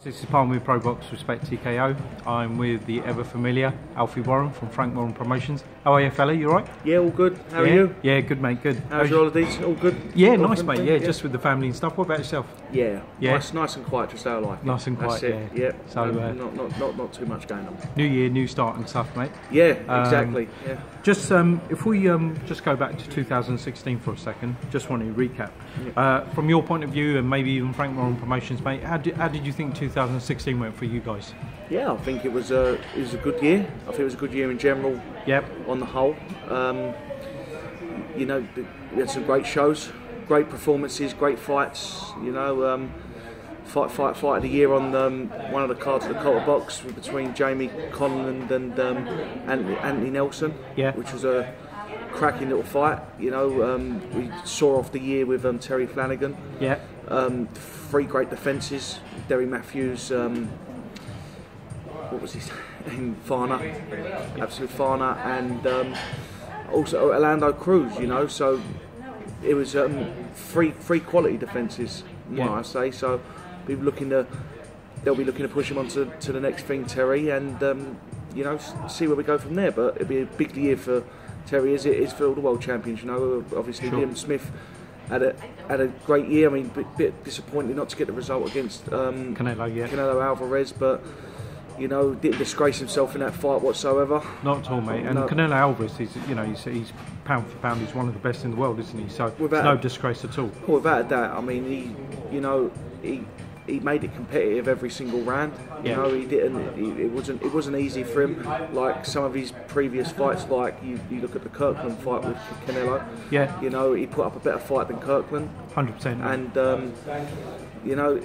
This is Parm with Probox, Respect TKO. I'm with the ever familiar Alfie from Frank Warren Promotions. How are you, fella? You alright? Yeah, all good. How are you? Yeah, good, mate. Good. How's your holidays? All good? Yeah, nice, mate. Yeah, just with the family and stuff. What about yourself? Yeah. Nice and quiet, just our life. Nice and quiet. That's it. Yeah. So not too much going on. New year, new start and stuff, mate. Yeah, exactly. Yeah. Just if we just go back to 2016 for a second, just want to recap. From your point of view, and maybe even Frank Warren Promotions, mate, how did you think 2016 went for you guys? Yeah, I think it was a good year. I think it was a good year in general. Yep. On the whole, you know, we had some great shows, great performances, great fights. You know, fight of the year on one of the cards of the Probox between Jamie Conlan and Anthony Nelson. Yeah. Which was a cracking little fight. You know, we saw off the year with Terry Flanagan. Yeah. 3 great defences. Derry Matthews. What was his name? Farner, absolute Farner, and also Orlando Cruz. You know, so it was 3 quality defences. Yeah. I say so. They'll be looking to push him on to the next thing, Terry, and you know, see where we go from there. But it'll be a big year for Terry, as it is for all the world champions. You know, obviously sure. Liam Smith had a great year. I mean, bit disappointed not to get the result against Canelo Alvarez, but you know, didn't disgrace himself in that fight whatsoever. Not at all, mate. And no. Canelo Alvarez, he's pound for pound, he's one of the best in the world, isn't he? So no disgrace at all. Well, without a doubt. I mean, he made it competitive every single round. You know, he didn't. It wasn't easy for him. Like some of his previous fights, like you look at the Kirkland fight with Canelo. Yeah. You know, he put up a better fight than Kirkland. 100%. And you know,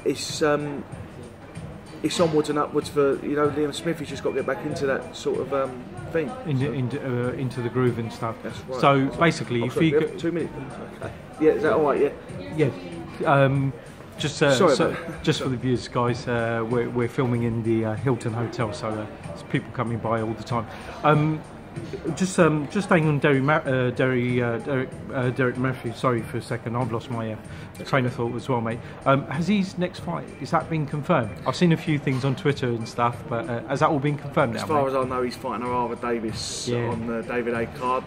it's onwards and upwards for Liam Smith. He's just got to get back into that sort of thing. Into the groove and stuff. That's right. So basically, if you 2 minutes. Okay. Yeah, is that all right? Yeah. Yeah. Just Sorry just for the viewers, guys, we're filming in the Hilton Hotel, so there's people coming by all the time. Just staying on Derek Murphy. Sorry for a second, I've lost my train of thought as well, mate. Has his next fight, is that been confirmed? I've seen a few things on Twitter and stuff, but has that all been confirmed now? As far as I know, he's fighting Arthur Davis on the David A card.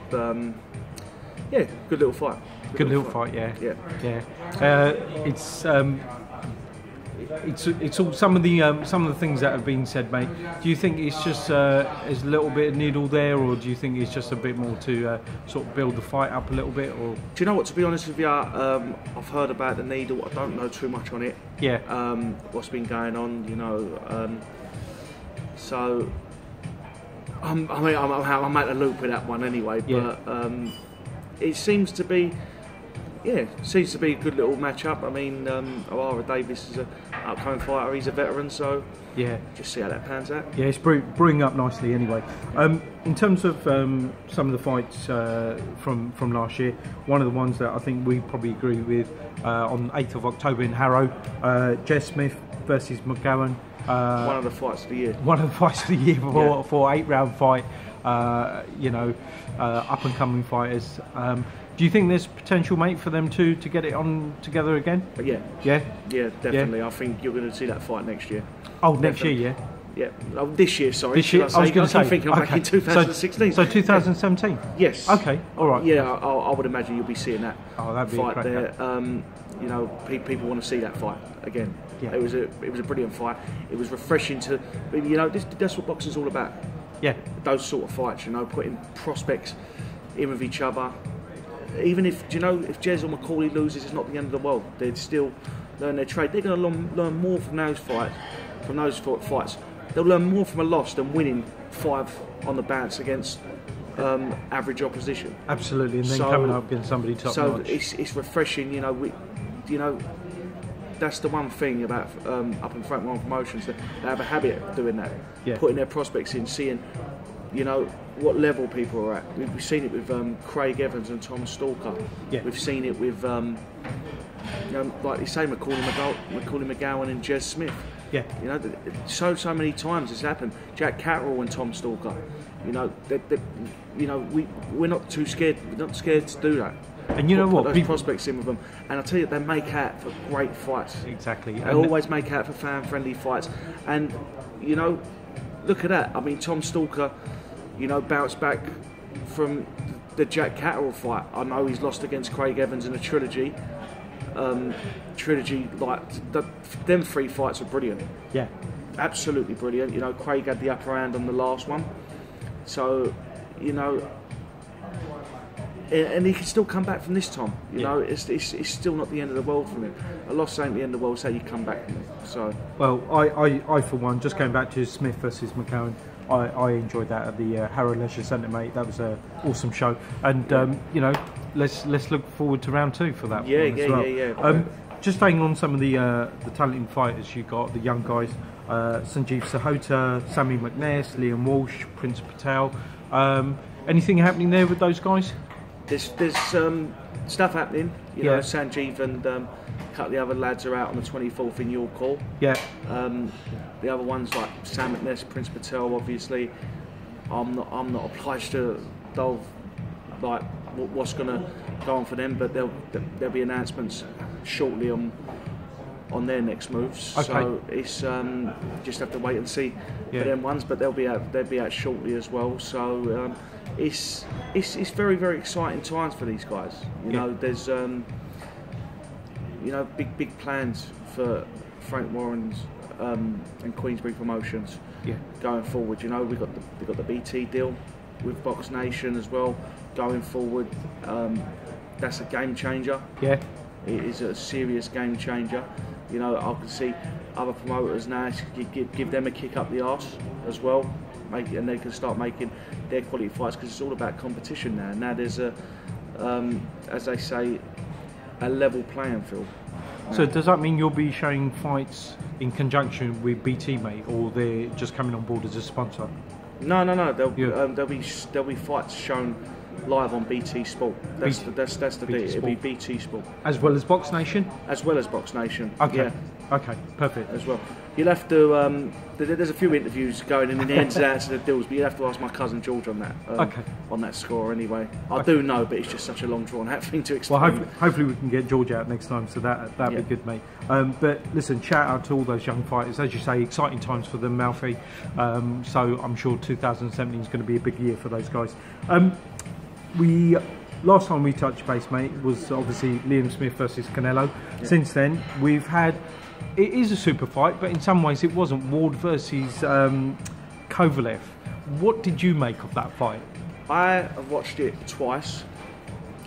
Yeah, good little fight. Good little fight, yeah. It's all some of the things that have been said, mate. Do you think it's just is a little bit of needle there, or do you think it's just a bit more to sort of build the fight up a little bit? Or do you know what? To be honest with you, I've heard about the needle. I don't know too much on it. Yeah. What's been going on? You know. So. I'm at the loop with that one anyway. But it seems to be. Yeah, seems to be a good little match-up. I mean, Arthur Davis is an upcoming fighter. He's a veteran, so yeah, just see how that pans out. Yeah, it's brewing up nicely anyway. In terms of some of the fights from last year, one of the ones that I think we probably agree with on 8th of October in Harrow, Jez Smith versus McGowan. One of the fights of the year. One of the fights of the year for 8-round fight. Up-and-coming fighters. Do you think there's potential, mate, for them to get it on together again? Yeah, definitely. Yeah. I think you're going to see that fight next year. Oh, next year, yeah. Oh, this year, sorry. This year, I was going to say. I'm thinking back in 2016. So 2017. Yes. Okay. All right. Yeah, I would imagine you'll be seeing that fight there. You know, people want to see that fight again. Yeah. It was a brilliant fight. It was refreshing to, you know, that's what boxing's all about. Yeah. Those sort of fights, you know, putting prospects in with each other. Even if Jez or McCauley loses, it's not the end of the world. They'd still learn their trade. They're going to learn more from those fights. They'll learn more from a loss than winning 5 on the bounce against average opposition. Absolutely, and then coming up against somebody top notch. So it's refreshing. You know, that's the one thing about up in Frank Warren Promotions. They have a habit of doing that, putting their prospects in, seeing, you know, what level people are at. We've seen it with Craig Evans and Tom Stalker. Yeah. We've seen it with, like you say, Macaulay McGowan and Jez Smith. Yeah. You know, so many times it's happened. Jack Catterall and Tom Stalker. You know, we're not too scared. We're not scared to do that. And you know what? Put those prospects in with them, and I tell you, they make out for great fights. Exactly. They always make out for fan-friendly fights, and you know, look at that. I mean, Tom Stalker, you know, bounced back from the Jack Catterall fight. I know he's lost against Craig Evans in a trilogy. Like them 3 fights are brilliant. Yeah, absolutely brilliant. You know, Craig had the upper hand on the last one, so you know, and he can still come back from this, Tom. You know, it's still not the end of the world for him. A loss ain't the end of the world, so you come back from it. So, well, I for one, just going back to Smith versus McGowan, I enjoyed that at the Harrow Leisure Centre, mate. That was an awesome show, and you know, let's look forward to round 2 for that one as well. Yeah. Just staying on some of the talented fighters you got, the young guys, Sanjeev Sahota, Sammy McNair, Liam Walsh, Prince Patel. Anything happening there with those guys? There's stuff happening. You know, Sanjeev and a couple of the other lads are out on the 24th in York Hall. Yeah. The other ones like Sam McNair, Prince Patel, obviously. I'm not obliged to like what's going to go on for them, but there'll be announcements shortly on their next moves. Okay. So it's just have to wait and see for them ones, but they'll be out shortly as well. So it's very, very exciting times for these guys. You know, there's you know, big plans for Frank Warren's and Queensbury Promotions going forward. You know, we've got the BT deal with Box Nation as well going forward. That's a game changer. Yeah, it is a serious game changer. You know, I can see other promoters now give them a kick up the arse as well, and they can start making their quality fights, because it's all about competition now. Now there's a, as they say, a level playing field. So does that mean you'll be showing fights in conjunction with BT, mate, or they're just coming on board as a sponsor? No. There'll be fights shown live on BT Sport. That's the deal. It'll be BT Sport. As well as Box Nation? As well as Box Nation. Okay. Yeah. Okay, perfect. As well. You'll have to. There's a few interviews going in the ins and outs of the deals, but you'll have to ask my cousin George on that. On that score, anyway. I do know, but it's just such a long, drawn-out thing to explain. Well, hopefully we can get George out next time, so that'd be good, mate. But listen, shout out to all those young fighters. As you say, exciting times for them, Alfie. So I'm sure 2017 is going to be a big year for those guys. Last time we touched base, mate, was obviously Liam Smith versus Canelo. Yeah. Since then, we've had. It is a super fight, but in some ways it wasn't. Ward versus Kovalev. What did you make of that fight? I have watched it twice.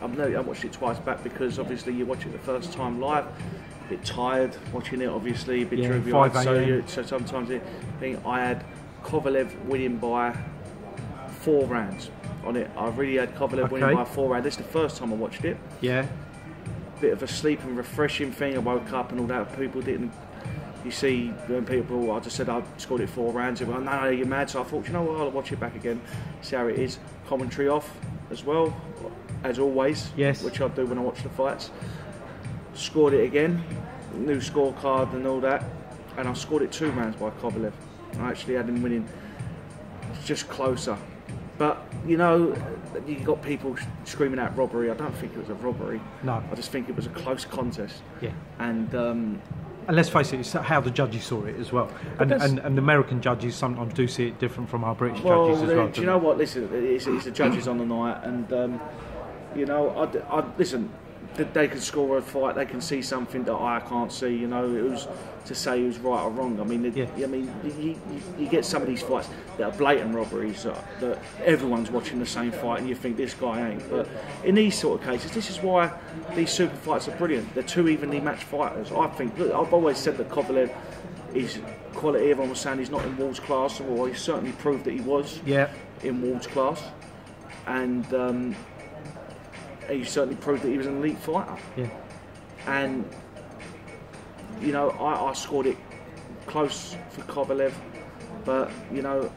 I watched it twice back, because obviously you watch it the first time live, a bit tired watching it, obviously, a bit dreary. So sometimes I had Kovalev winning by 4 rounds on it. I really had Kovalev winning by 4 rounds. This is the first time I watched it. Yeah. Bit of a sleep and refreshing thing. I woke up and all that. People didn't. You see, when people, I just said I scored it 4 rounds. They were like, no, you're mad. So I thought, you know what, I'll watch it back again, see how it is. Commentary off as well, as always. Yes. Which I do when I watch the fights. Scored it again, new scorecard and all that, and I scored it 2 rounds by Kovalev. I actually had him winning just closer. But, you know, you got people screaming out robbery. I don't think it was a robbery. No. I just think it was a close contest. Yeah. And let's face it, it's how the judges saw it as well. And American judges sometimes do see it different from our British judges as well. Do you know what? Listen, it's the judges on the night. And, you know, listen, they can score a fight, they can see something that I can't see. You know, it was to say who's right or wrong. I mean, you get some of these fights that are blatant robberies that everyone's watching the same fight and you think this guy ain't. But in these sort of cases, this is why these super fights are brilliant. They're 2 evenly matched fighters. I think. Look, I've always said that Kovalev is quality. Everyone was saying he's not in Ward's class, well, he certainly proved that he was in Ward's class, and. He certainly proved that he was an elite fighter. Yeah. And, you know, I scored it close for Kovalev, but, you know,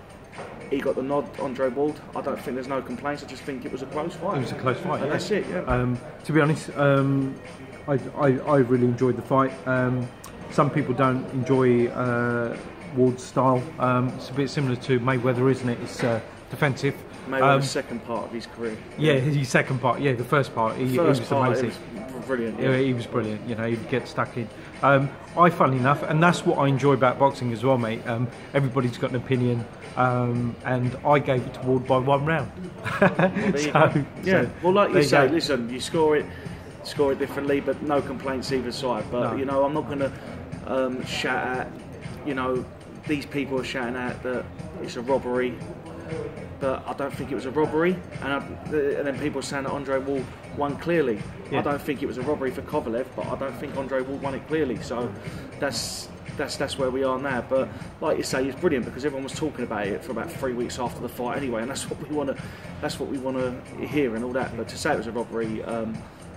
he got the nod, Andre Ward. I don't think there's no complaints. I just think it was a close fight. It was a close fight, yeah. That's it, yeah. To be honest, I really enjoyed the fight. Some people don't enjoy Ward's style. It's a bit similar to Mayweather, isn't it? It's defensive. Mayweather's second part of his career. Yeah, his second part. Yeah, the first part. He was amazing. It was brilliant. Yeah, he was brilliant. You know, he'd get stuck in. Funnily enough, and that's what I enjoy about boxing as well, mate. Everybody's got an opinion, and I gave it to Ward by 1 round. Well, like you say, listen, you score it differently, but no complaints either side. But no. You know, I'm not going to shout at. You know, these people are shouting out that it's a robbery. But I don't think it was a robbery, and then people are saying that Andre Ward won clearly. I don't think it was a robbery for Kovalev, but I don't think Andre Ward won it clearly. So that's where we are now. But like you say, it's brilliant because everyone was talking about it for about 3 weeks after the fight anyway, and that's what we want to hear and all that. But to say it was a robbery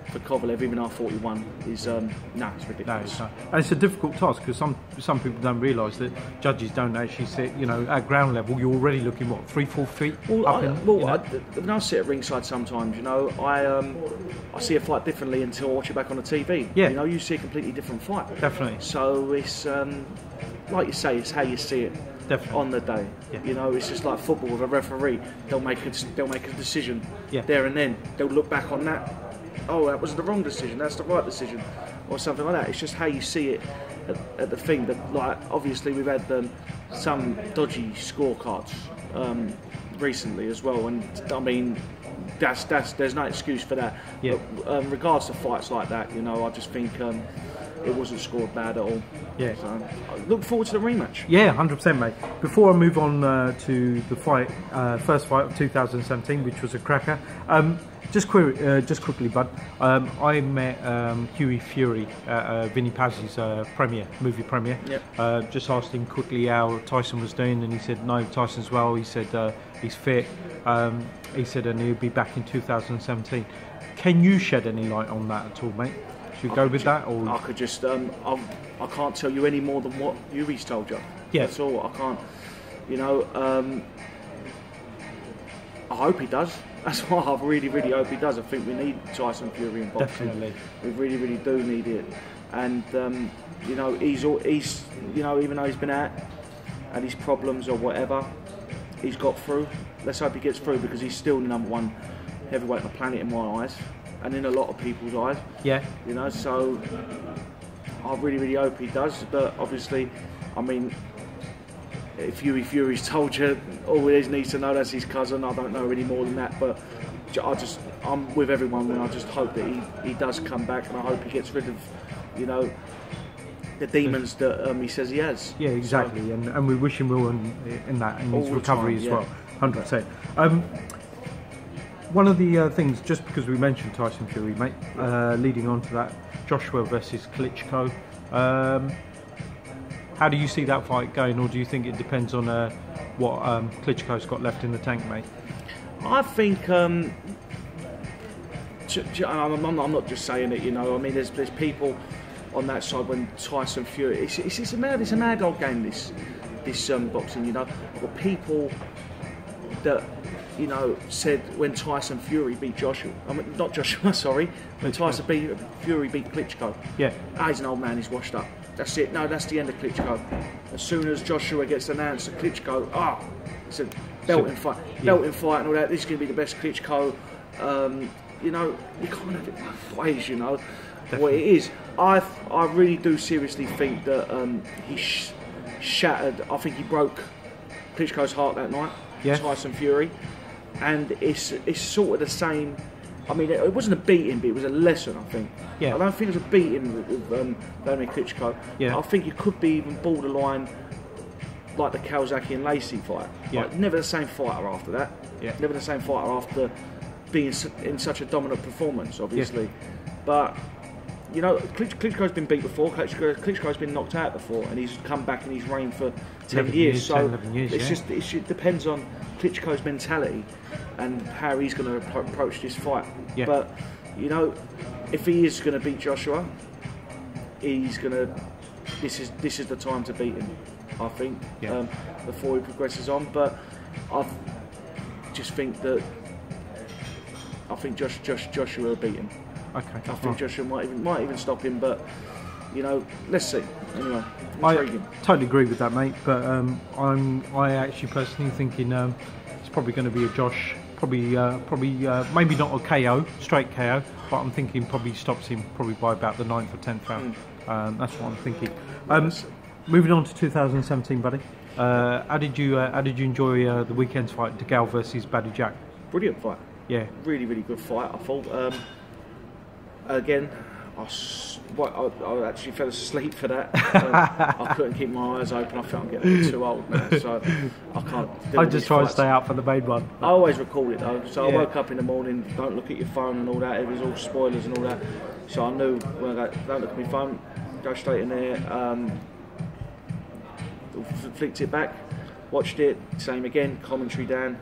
for Kovalev, even after 41, is it's ridiculous. No, and it's a difficult task because some people don't realise that judges don't actually sit. You know, at ground level, you're already looking 3-4 feet. When I sit at ringside, sometimes I see a fight differently until I watch it back on the TV. Yeah. You know, you see a completely different fight. Definitely. So it's like you say, it's how you see it. Definitely. On the day. Yeah. You know, it's just like football with a referee. They'll make a decision there and then. They'll look back on that. Oh, that was the wrong decision, that's the right decision, or something like that. It's just how you see it at the thing. But like, obviously we've had some dodgy scorecards recently as well, and I mean, there's no excuse for that. Yeah. But regards to fights like that, you know, I just think it wasn't scored bad at all. Yeah. So I look forward to the rematch. Yeah, 100%, mate. Before I move on to the fight, first fight of 2017, which was a cracker. Just quickly, bud. I met Huey Fury at Vinny Paz's movie premiere. Yep. Just asked him quickly how Tyson was doing, and he said, no, Tyson's well. He said he's fit. He said, and he'll be back in 2017. Can you shed any light on that at all, mate? Should we go with that? Or? I could just, I can't tell you any more than what Huey's told you. Yeah. That's all. I can't, you know, I hope he does. That's why I really, really hope he does. I think we need Tyson Fury in boxing. Definitely. We really, really do need it. And, you know, he's, you know, even though he's been out and his problems or whatever, he's got through. Let's hope he gets through because he's still the #1 heavyweight on the planet in my eyes and in a lot of people's eyes. Yeah. You know, so I really, really hope he does. But obviously, I mean, if Huey Fury's told you all he needs to know that's his cousin, I don't know any more than that. But I'm with everyone, and I just hope that he does come back, and I hope he gets rid of, you know, the demons that he says he has. Yeah, exactly, so, and we wish him well in that, in his recovery as well, 100%. One of the things, just because we mentioned Tyson Fury, mate, leading on to that, Joshua versus Klitschko. How do you see that fight going, or do you think it depends on what Klitschko's got left in the tank, mate? I think I'm not just saying it, you know. I mean, there's people on that side when Tyson Fury. It's a mad old game. This boxing, you know. I've got people that, you know, said when Tyson Fury beat Joshua. I mean, not Joshua. Sorry, when Tyson Fury beat Klitschko. Yeah. He's an old man. He's washed up. That's it. No, that's the end of Klitschko. As soon as Joshua gets announced to Klitschko, it's a belting fight, and all that. This is going to be the best Klitschko. You know, you can't have it both ways. You know, definitely. What it is. I really do seriously think that he shattered. I think he broke Klitschko's heart that night. Yeah. Tyson Fury, and it's sort of the same. I mean, it wasn't a beating, but it was a lesson, I think. Yeah. I don't think it was a beating with Vladimir Klitschko. Yeah. I think it could be even borderline like the Kawasaki and Lacey fight. Yeah. Like, never the same fighter after that. Yeah. Never the same fighter after being in such a dominant performance, obviously. Yeah. But, you know, Klitschko's been beat before, Klitschko's been knocked out before, and he's come back and he's reigned for 10 years. So 11 years, it depends on Klitschko's mentality and how he's going to approach this fight. Yeah. But, you know, if he is going to beat Joshua, he's going to. This is the time to beat him, I think. Yeah. Before he progresses on, but I just think that Joshua will beat him. Okay. I think Joshua might even stop him, but you know, let's see. Anyway, I totally agree with that, mate. But I actually personally thinking it's probably going to be a Josh. Probably maybe not a KO, straight KO, but I'm thinking probably stops him probably by about the 9th or 10th round. That's what I'm thinking. Moving on to 2017, buddy. How did you enjoy the weekend's fight, DeGale versus Badou Jack? Brilliant fight. Yeah. Really, really good fight, I thought. Again, I actually fell asleep for that. I couldn't keep my eyes open. I felt I'm getting too old now, so I can't. I just try to stay out for the main one. I always record it though, so I woke up in the morning. Don't look at your phone and all that. It was all spoilers and all that. So I knew when I go, don't look at my phone. Go straight in there. Flicked it back. Watched it. Same again. Commentary down.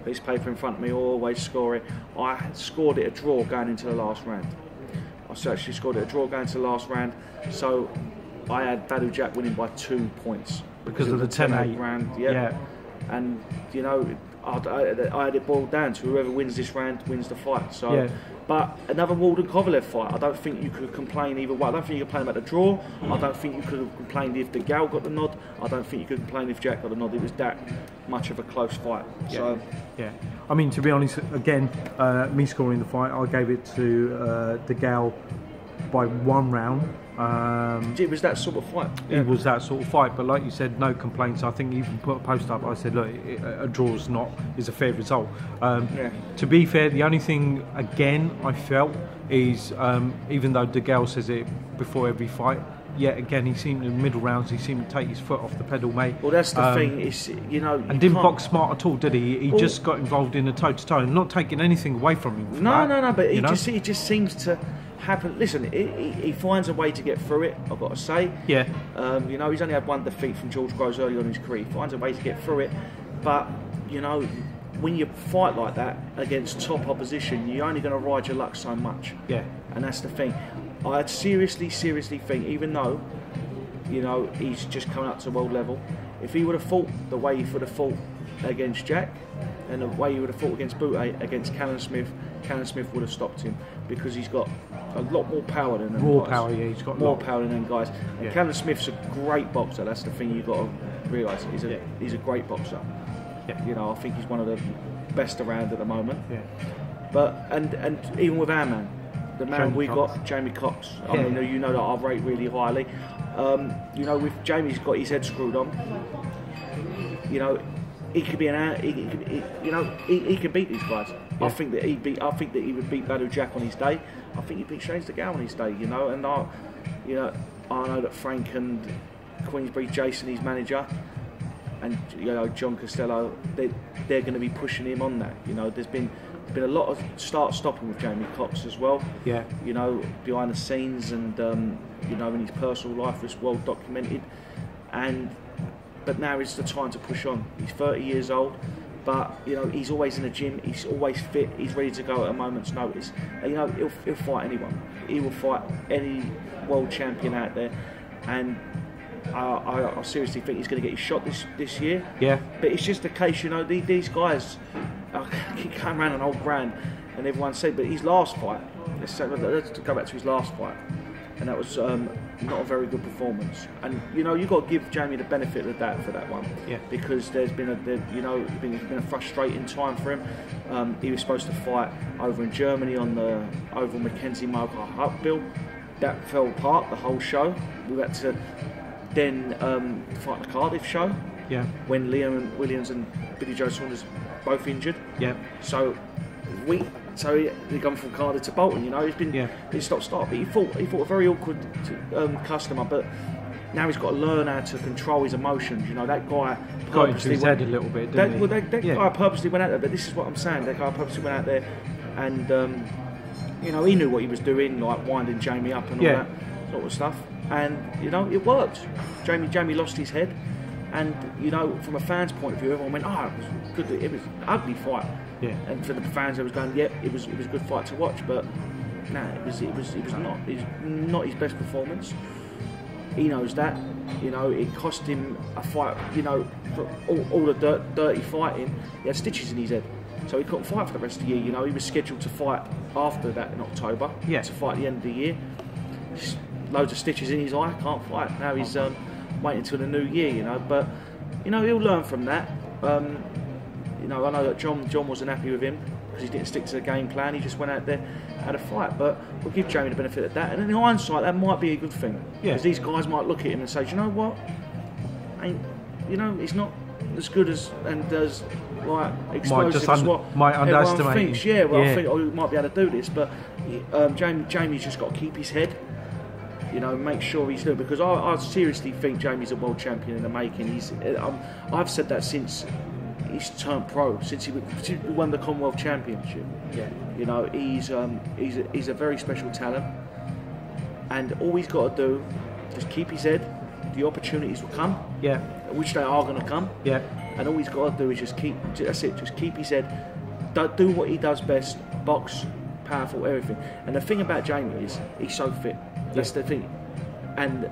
Piece of paper in front of me. Always scoring. I scored it a draw going into the last round. I actually scored it a draw going to the last round, so I had Badou Jack winning by 2 points because of the 10-8 round. Yeah, and you know, I had it boiled down to whoever wins this round wins the fight. So, but another Walden Kovalev fight, I don't think you could complain either way. I don't think you could complain about the draw. I don't think you could have complained if DeGale got the nod. I don't think you could complain if Jack got the nod. It was that much of a close fight. So, yeah. I mean, to be honest, again, me scoring the fight, I gave it to DeGale by 1 round. It was that sort of fight. It was that sort of fight, but like you said, no complaints. I think even put a post up. I said, look, a draw is a fair result. To be fair, the only thing again I felt is even though DeGale says it before every fight, yet again he seemed in the middle rounds he seemed to take his foot off the pedal, mate. Well, that's the thing. It's, you know, and didn't box smart at all, did he? He just got involved in a toe-to-toe, and not taking anything away from him. No. But it just seems to happen. Listen, he finds a way to get through it, I've got to say. Yeah. You know, he's only had 1 defeat from George Groves early on in his career. He finds a way to get through it, but you know, when you fight like that against top opposition, you're only going to ride your luck so much. Yeah. And that's the thing. I seriously think, even though, you know, he's just coming up to world level, if he would have fought the way he would have fought against Jack, and the way he would have fought against Butte, against Callum Smith would have stopped him, because he's got a lot more power than them Raw guys. Power, yeah, he's got more power than them guys. And yeah. Callum Smith's a great boxer. That's the thing you've got to realise. He's a great boxer. Yeah. You know, I think he's one of the best around at the moment. Yeah. But and even with our man, the man Jamie Cox. got, Jamie Cox. I mean, you know that I rate really highly. You know, with Jamie's got his head screwed on. You know, he could be he could beat these guys. Yeah. I think that he would beat Badou Jack on his day. I think he'd beat Shane DeGale on his day. You know, and I know that Frank and Queensbury, Jason, his manager, and you know John Costello, they're going to be pushing him on that. You know, there's been a lot of start-stopping with Jamie Cox as well. Yeah. You know, behind the scenes, and you know, in his personal life is well documented. But now is the time to push on. He's 30 years old, but you know, he's always in the gym. He's always fit. He's ready to go at a moment's notice. And, you know, he'll fight anyone. He will fight any world champion out there. And I seriously think he's going to get his shot this year. Yeah. But it's just a case, you know, these guys keep coming around an old ground, and everyone said, but his last fight, let's go back to his last fight, and that was not a very good performance. And you know, you've got to give Jamie the benefit of the doubt for that one. Yeah. Because there's been a frustrating time for him. He was supposed to fight over in Germany on the Oval Mackenzie Marker Hut bill. That fell apart, the whole show. We had to then fight the Cardiff show. Yeah. When Liam Williams and Billy Joe Saunders both injured. Yeah. So he come from Cardiff to Bolton. You know, he's stop-start. But he fought a very awkward customer. But now he's got to learn how to control his emotions. You know, that guy got into his head a little bit. Didn't that guy purposely went out there. But this is what I'm saying. That guy purposely went out there, and you know, he knew what he was doing, like winding Jamie up and all that sort of stuff. And you know, it worked. Jamie lost his head. And you know, from a fan's point of view, everyone went, "Oh, it was good. It was an ugly fight." Yeah. And for the fans, I was going, "Yep, it was a good fight to watch." But no, it was not his best performance. He knows that. You know, it cost him a fight. You know, for all the dirty fighting, he had stitches in his head, so he couldn't fight for the rest of the year. You know, he was scheduled to fight after that in October. Yeah. To fight at the end of the year. loads of stitches in his eye, can't fight. Now he's waiting until the new year, you know. But you know, he'll learn from that. You know, I know that John wasn't happy with him because he didn't stick to the game plan. He just went out there, had a fight. But we'll give Jamie the benefit of that. And in hindsight, that might be a good thing. Because these guys might look at him and say, do you know what? You know, he's not as good as and as like explosive as what might everyone thinks. Yeah, well, I think he might be able to do this, but Jamie's just got to keep his head. You know, make sure he's doing, because I seriously think Jamie's a world champion in the making. I've said that since he's turned pro, since he won the Commonwealth Championship. Yeah. You know, he's a very special talent, and all he's got to do just keep his head. The opportunities will come. Yeah. Which they are going to come. Yeah. And all he's got to do is just keep. That's it. Just keep his head. Do what he does best. Box, powerful, everything. And the thing about Jamie is he's so fit. That's the thing. And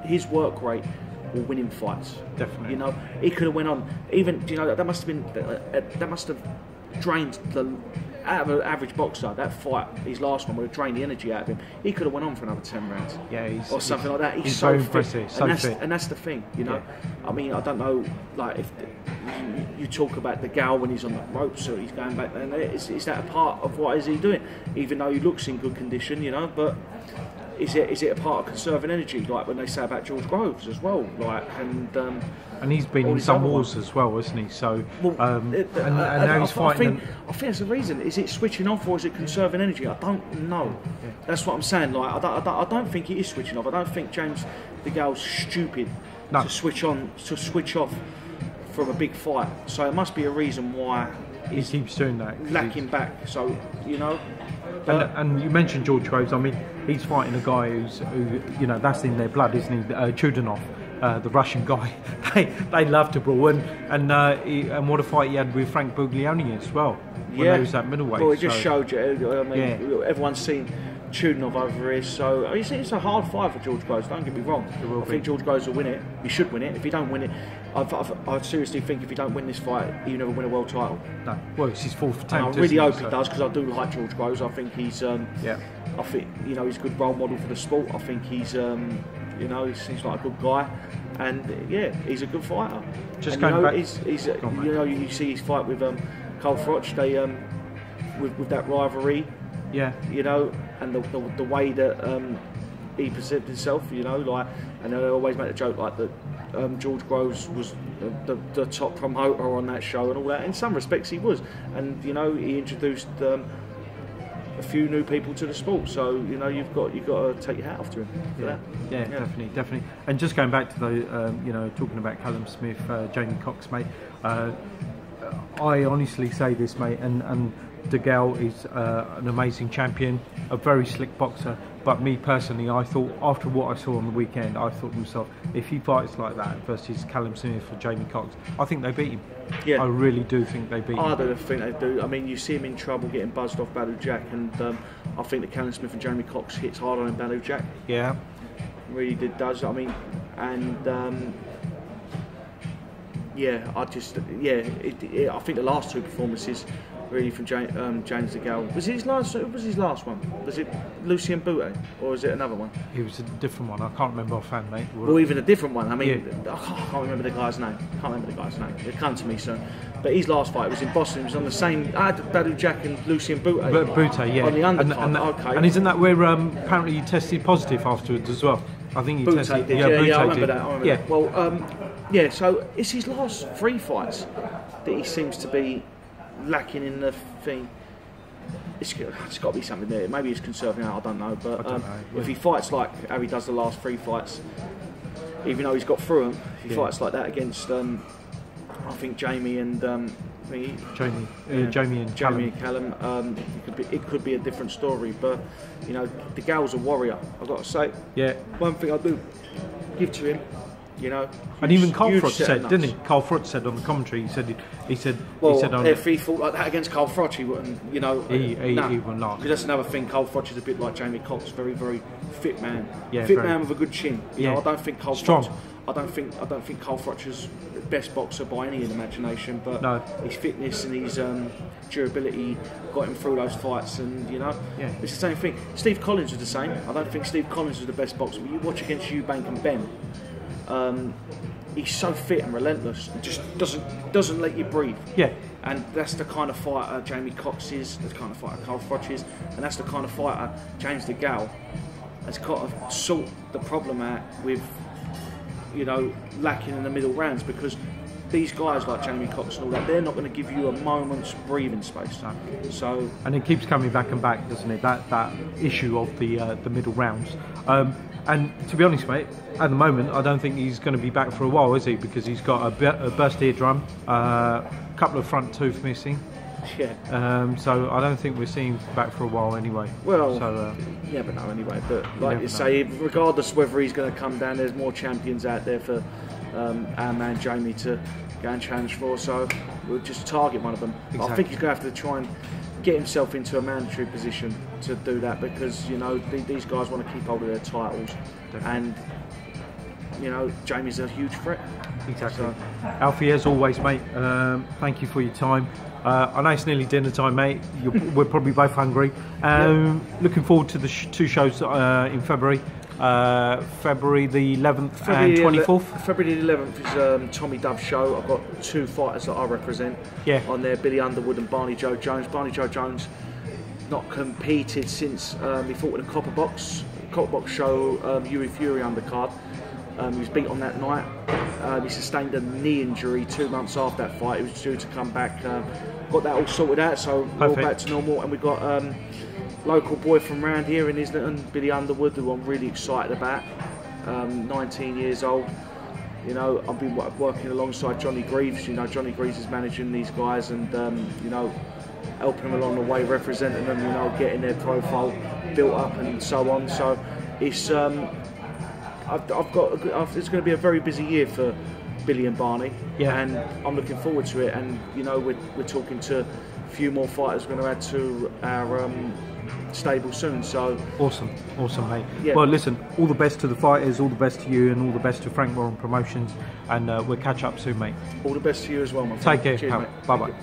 his work rate will win him fights. Definitely. You know, he could have went on. Even, you know, that must have drained the. Out of an average boxer, that fight, his last one, would have drained the energy out of him. He could have went on for another 10 rounds. Yeah, or something like that. He's so very fit. impressive, so fit. And that's the thing, you know. Yeah. I mean, I don't know, like, if you talk about the gal when he's on the ropes, or he's going back there, is that a part of what is he doing? Even though he looks in good condition, you know, but is it a part of conserving energy, like when they say about George Groves as well, like, and he's been in some wars as well, hasn't he? So, and now he's fighting. I think that's the reason. Is it switching off or is it conserving energy? I don't know. Yeah. That's what I'm saying. Like, I don't think it is switching off. I don't think James the Gal's stupid to switch off from a big fight. So it must be a reason why he keeps doing that. Lacking back. So, you know. And you mentioned George Groves. I mean, he's fighting a guy who, you know, that's in their blood, isn't he? Chudanov. The Russian guy, they love to brawl, and what a fight he had with Frank Buglioni as well. When he was at middleweight. Well, it just showed you. I mean, everyone's seen Chudanov over here, so I mean, it's a hard fight for George Groves. Don't get me wrong. I think George Groves will win it. He should win it. If he don't win it, I seriously think if he don't win this fight, he'll never win a world title. No. Well, it's his fourth attempt. And I really hope he does, because I do like George Groves. I think he's. I think, you know, he's a good role model for the sport. I think he's. You know, he seems like a good guy, and he's a good fighter. Just and, going back, you know, you see his fight with Cole Froch. They with that rivalry. Yeah. You know, and the way that he presented himself. You know, like, and they always make a joke like that. George Groves was the top promoter on that show and all that. In some respects, he was, and you know, he introduced. A few new people to the sport, so you know you've got to take your hat off to him for that. Yeah, definitely. And just going back to the, you know, talking about Callum Smith, Jamie Cox, mate. I honestly say this, mate, and DeGale is an amazing champion, a very slick boxer. But me personally, I thought, after what I saw on the weekend, I thought to myself, if he fights like that versus Callum Smith or Jamie Cox, I think they beat him. Yeah. I really do think they beat him. I don't think they do. I mean, you see him in trouble getting buzzed off Badu Jack, and I think that Callum Smith and Jamie Cox hits harder than Badu Jack. Yeah. Really does. I mean, and I think the last two performances really from James DeGale. Was his last one? Was it Lucien Boutte, or was it another one? It was a different one. I can't remember offhand, mate. Well, even a different one. I mean, I can't remember the guy's name. It'll come to me soon. But his last fight was in Boston. It was on the same. I had Badu Jack and Lucien Boutte. Boutte, yeah. On the undercard. And isn't that where apparently he tested positive afterwards as well? I think he tested. Did, I remember that. Yeah. Well, so it's his last 3 fights that he seems to be lacking in the thing. It's got to be something there. Maybe he's conserving out, I don't know. But if he fights like how he does the last 3 fights, even though he's got through them, if he fights like that against, I think Jamie and Jamie and Callum, it could be a different story. But you know, the gal's a warrior. I've got to say. Yeah. One thing I do give to him. You know, and even Carl Froch said, didn't he? Carl Froch said on the commentary, he said, if he fought like that against Carl Froch, he wouldn't, you know, he wouldn't last. Because that's another thing. Carl Froch is a bit like Jamie Cox, very, very fit man, man with a good chin. You know, I don't think Carl Froch, I don't think Carl Froch is the best boxer by any imagination, but his fitness and his durability got him through those fights, and you know, it's the same thing. Steve Collins was the same. I don't think Steve Collins was the best boxer, but you watch against Eubank and Ben. He's so fit and relentless, and just doesn't let you breathe. Yeah, and that's the kind of fighter Jamie Cox is. That's the kind of fighter Carl Froch is, and that's the kind of fighter James DeGale has got to sort the problem out with. You know, lacking in the middle rounds, because these guys like Jamie Cox and all that, they're not going to give you a moment's breathing space. So, and it keeps coming back and back, doesn't it? That issue of the middle rounds. And to be honest, mate, at the moment, I don't think he's going to be back for a while, is he? Because he's got a burst eardrum, a couple of front tooth missing. Yeah. So I don't think we're seeing him back for a while anyway. Well, so, you never know anyway. But like you say, regardless whether he's going to come down, there's more champions out there for our man Jamie to go and challenge for. So we'll just target one of them. Exactly. I think he's going to have to try and get himself into a mandatory position to do that, because you know these guys want to keep hold of their titles. Definitely. And you know Jamie's a huge threat. Exactly. So, Alfie, as always, mate, thank you for your time. I know it's nearly dinner time, mate. We're probably both hungry. Looking forward to the two shows in February. February the 11th and 24th. February the 11th is Tommy Dove's show. I've got two fighters that I represent on there, Billy Underwood and Barney Joe Jones. Barney Joe Jones not competed since he fought in a Copper Box show, Yuri Fury undercard. He was beat on that night. He sustained a knee injury 2 months after that fight. He was due to come back. Got that all sorted out, so we're all back to normal. And we've got local boy from around here in Islington, Billy Underwood, who I'm really excited about. 19 years old. You know, I've been working alongside Johnny Greaves. You know, Johnny Greaves is managing these guys, and you know, helping them along the way, representing them. You know, getting their profile built up and so on. So it's it's going to be a very busy year for Billy and Barney, and I'm looking forward to it. And you know, we're talking to a few more fighters we're going to add to our stable soon. So awesome, mate. Well, listen, all the best to the fighters, all the best to you, and all the best to Frank Warren Promotions. And we'll catch up soon, mate. All the best to you as well, my friend. Take care. Cheers, mate. Bye bye.